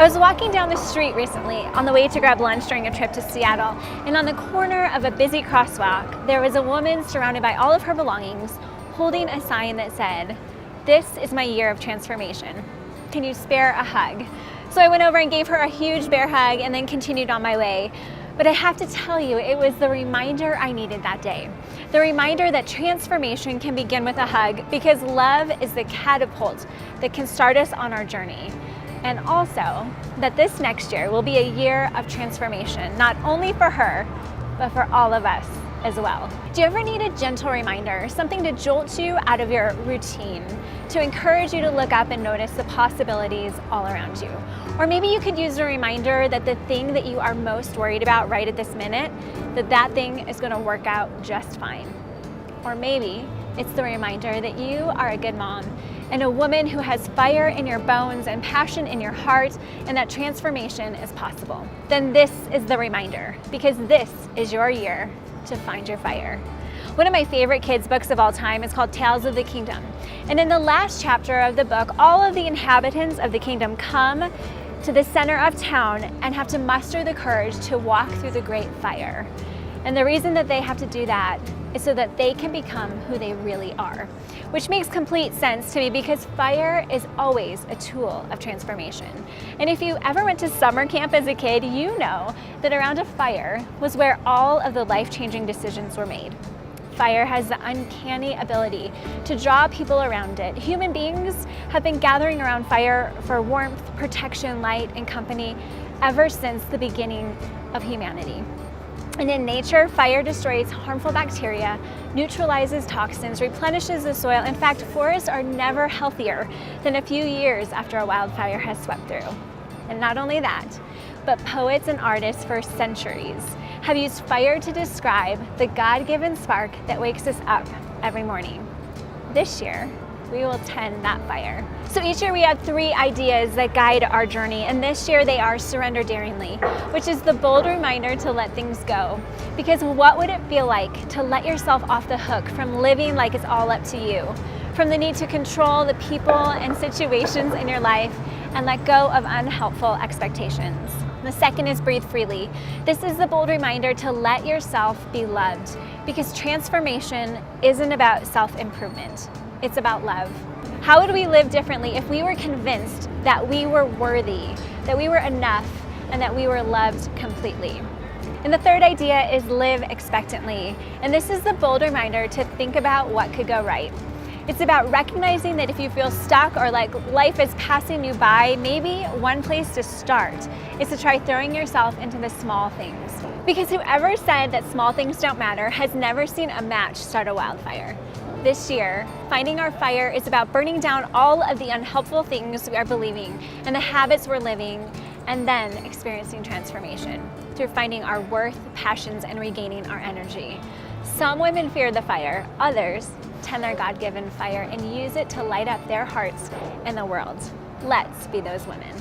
I was walking down the street recently on the way to grab lunch during a trip to Seattle, and on the corner of a busy crosswalk, there was a woman surrounded by all of her belongings, holding a sign that said, "This is my year of transformation. Can you spare a hug?" So I went over and gave her a huge bear hug and then continued on my way. But I have to tell you, it was the reminder I needed that day. The reminder that transformation can begin with a hug, because love is the catapult that can start us on our journey. And also that this next year will be a year of transformation, not only for her, but for all of us as well. Do you ever need a gentle reminder, something to jolt you out of your routine, to encourage you to look up and notice the possibilities all around you? Or maybe you could use a reminder that the thing that you are most worried about right at this minute, that thing is going to work out just fine. Or maybe it's the reminder that you are a good mom and a woman who has fire in your bones and passion in your heart, and that transformation is possible. Then this is the reminder, because this is your year to find your fire. One of my favorite kids' books of all time is called Tales of the Kingdom. And in the last chapter of the book, all of the inhabitants of the kingdom come to the center of town and have to muster the courage to walk through the great fire. And the reason that they have to do that is so that they can become who they really are, which makes complete sense to me, because fire is always a tool of transformation. And if you ever went to summer camp as a kid, you know that around a fire was where all of the life-changing decisions were made. Fire has the uncanny ability to draw people around it. Human beings have been gathering around fire for warmth, protection, light, and company ever since the beginning of humanity. And in nature, fire destroys harmful bacteria, neutralizes toxins, replenishes the soil. In fact, forests are never healthier than a few years after a wildfire has swept through. And not only that, but poets and artists for centuries have used fire to describe the God-given spark that wakes us up every morning. This year, we will tend that fire. So each year we have 3 ideas that guide our journey, and this year they are surrender daringly, which is the bold reminder to let things go. Because what would it feel like to let yourself off the hook from living like it's all up to you, from the need to control the people and situations in your life, and let go of unhelpful expectations? The second is breathe freely. This is the bold reminder to let yourself be loved, because transformation isn't about self-improvement. It's about love. How would we live differently if we were convinced that we were worthy, that we were enough, and that we were loved completely? And the third idea is live expectantly. And this is the bold reminder to think about what could go right. It's about recognizing that if you feel stuck or like life is passing you by, maybe one place to start is to try throwing yourself into the small things. Because whoever said that small things don't matter has never seen a match start a wildfire. This year, finding our fire is about burning down all of the unhelpful things we are believing and the habits we're living, and then experiencing transformation through finding our worth, passions, and regaining our energy. Some women fear the fire, others tend their God-given fire and use it to light up their hearts and the world. Let's be those women.